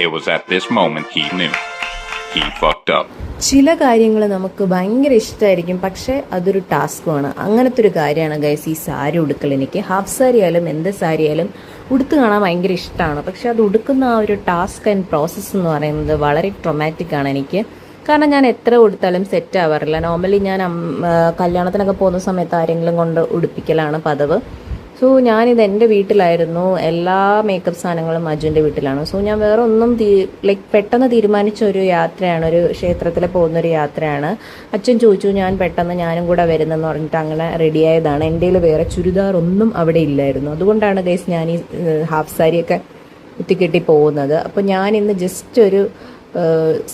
It was at this moment he knew. He fucked up. ചില കാര്യങ്ങൾ നമുക്ക് ഭയങ്കര ഇഷ്ടമായിരിക്കും, പക്ഷേ അതൊരു ടാസ്ക്കുമാണ്. അങ്ങനത്തെ ഒരു കാര്യമാണ് ഗൈസ് ഈ സാരി ഉടുക്കൽ. എനിക്ക് ഹാഫ് സാരി ആയാലും എന്ത് സാരി ആയാലും ഉടുത്ത് കാണാൻ ഭയങ്കര ഇഷ്ടമാണ്. പക്ഷെ അത് ഉടുക്കുന്ന ആ ഒരു ടാസ്ക് ആൻഡ് പ്രോസസ്സ് എന്ന് പറയുന്നത് വളരെ ട്രൊമാറ്റിക് ആണ് എനിക്ക്. കാരണം ഞാൻ എത്ര ഉടുത്താലും സെറ്റ് ആവാറില്ല. നോർമലി ഞാൻ കല്യാണത്തിനൊക്കെ പോകുന്ന സമയത്ത് ആരെങ്കിലും കൊണ്ട് ഉടുപ്പിക്കലാണ് പതിവ്. സോ ഞാനിത് എൻ്റെ വീട്ടിലായിരുന്നു. എല്ലാ മേക്കപ്പ് സാധനങ്ങളും അജുവിൻ്റെ വീട്ടിലാണ്. സോ ഞാൻ വേറെ ഒന്നും പെട്ടെന്ന് തീരുമാനിച്ച ഒരു യാത്രയാണ്, ഒരു ക്ഷേത്രത്തിൽ പോകുന്നൊരു യാത്രയാണ്. അച്ഛൻ ചോദിച്ചു, ഞാൻ പെട്ടെന്ന് ഞാനും കൂടെ വരുന്നെന്ന് പറഞ്ഞിട്ട് അങ്ങനെ റെഡിയായതാണ്. എൻ്റെ കയ്യിൽ വേറെ ചുരിദാർ ഒന്നും അവിടെ ഇല്ലായിരുന്നു. അതുകൊണ്ടാണ് ഗൈസ് ഞാൻ ഈ ഹാഫ് സാരിയൊക്കെ കുത്തിക്കെട്ടി പോകുന്നത്. അപ്പോൾ ഞാൻ ഇന്ന് ജസ്റ്റ് ഒരു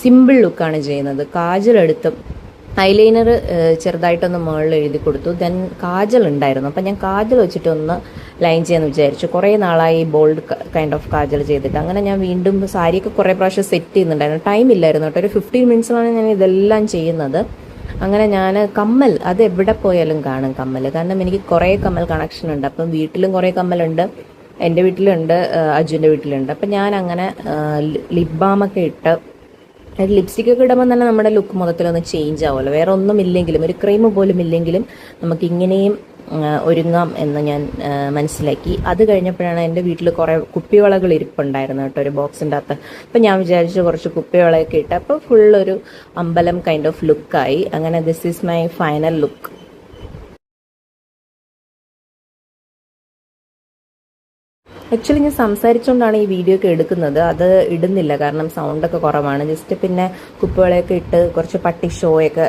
സിമ്പിൾ ലുക്കാണ് ചെയ്യുന്നത്. കാജലെടുത്തും ഐലൈനർ ചെറുതായിട്ടൊന്ന് മുകളിൽ എഴുതി കൊടുത്തു. ദെൻ കാജൽ ഉണ്ടായിരുന്നു, അപ്പം ഞാൻ കാജൽ വെച്ചിട്ടൊന്ന് ലൈൻ ചെയ്യാമെന്ന് വിചാരിച്ചു. കുറേ നാളായി ബോൾഡ് കൈൻഡ് ഓഫ് കാജൽ ചെയ്തിട്ട്. അങ്ങനെ ഞാൻ വീണ്ടും സാരിയൊക്കെ കുറേ പ്രാവശ്യം സെറ്റ് ചെയ്യുന്നുണ്ടായിരുന്നു. ടൈം ഇല്ലായിരുന്നു കേട്ടോ. ഒരു 15 മിനിറ്റ്സിലാണ് ഞാൻ ഇതെല്ലാം ചെയ്യുന്നത്. അങ്ങനെ ഞാൻ കമ്മൽ, അത് എവിടെ പോയാലും കാണും കമ്മൽ. കാരണം എനിക്ക് കുറേ കമ്മൽ കണക്ഷൻ ഉണ്ട്. അപ്പം വീട്ടിലും കുറേ കമ്മലുണ്ട്, എൻ്റെ വീട്ടിലുണ്ട്, അജുവിൻ്റെ വീട്ടിലുണ്ട്. അപ്പം ഞാൻ അങ്ങനെ ലിപ് ബാമൊക്കെ ഇട്ട്, ലിപ്സ്റ്റിക് ഒക്കെ ഇടുമ്പോൾ തന്നെ നമ്മുടെ ലുക്ക് മൊത്തത്തിലൊന്ന് ചേഞ്ച് ആവുമല്ലോ. വേറെ ഒന്നും ഇല്ലെങ്കിലും, ഒരു ക്രീം പോലും ഇല്ലെങ്കിലും നമുക്ക് ഇങ്ങനെയും ഒരുങ്ങാം എന്ന് ഞാൻ മനസ്സിലാക്കി. അത് കഴിഞ്ഞപ്പോഴാണ് എൻ്റെ വീട്ടിൽ കുറേ കുപ്പിവളകൾ ഇരിപ്പുണ്ടായിരുന്നു കേട്ടോ, ഒരു ബോക്സിൻ്റെ അകത്ത്. അപ്പം ഞാൻ വിചാരിച്ചു കുറച്ച് കുപ്പിവളയൊക്കെ ഇട്ട്, അപ്പോൾ ഫുള്ളൊരു അമ്പലം കൈൻഡ് ഓഫ് ലുക്കായി. അങ്ങനെ this is my final look. Actually ഞാൻ സംസാരിച്ചുകൊണ്ടാണ് ഈ വീഡിയോ ഒക്കെ എടുക്കുന്നത്. അത് ഇടുന്നില്ല കാരണം സൗണ്ടൊക്കെ കുറവാണ്. ജസ്റ്റ് പിന്നെ കുപ്പികളൊക്കെ ഇട്ട് കുറച്ച് പട്ടി ഷോയൊക്കെ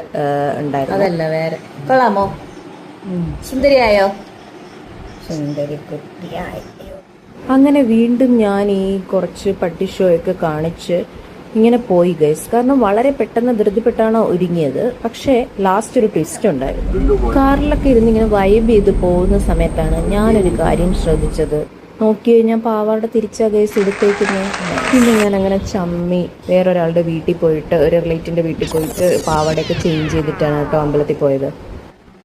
ഉണ്ടായിരുന്നു. അതല്ല വേറെ. കൊള്ളാമോ? സുന്ദരിയായോ? സുന്ദരി കുട്ടിയായോ? അങ്ങനെ വീണ്ടും ഞാൻ ഈ കുറച്ച് പട്ടി ഷോയൊക്കെ കാണിച്ച് ഇങ്ങനെ പോയി ഗൈസ്. കാരണം വളരെ പെട്ടെന്ന് ധൃതിപ്പെട്ടാണ് ഒരുങ്ങിയത്. പക്ഷേ ലാസ്റ്റ് ഒരു ട്വിസ്റ്റ് ഉണ്ടായിരുന്നു. കാറിലൊക്കെ ഇരുന്ന് ഇങ്ങനെ വൈബ് ചെയ്ത് പോകുന്ന സമയത്താണ് ഞാനൊരു കാര്യം ശ്രദ്ധിച്ചത്. നോക്കി കഴിഞ്ഞാൽ പാവാട തിരിച്ചാ ഗൈസ് എടുത്തേക്കുന്നത്. പിന്നെ ഞാൻ അങ്ങനെ ചമ്മി വേറൊരാളുടെ വീട്ടിൽ പോയിട്ട്, ഒരു റിലേറ്റീവിൻ്റെ വീട്ടിൽ പോയിട്ട് പാവാടയൊക്കെ ചേഞ്ച് ചെയ്തിട്ടാണ് കേട്ടോ അമ്പലത്തിൽ പോയത്.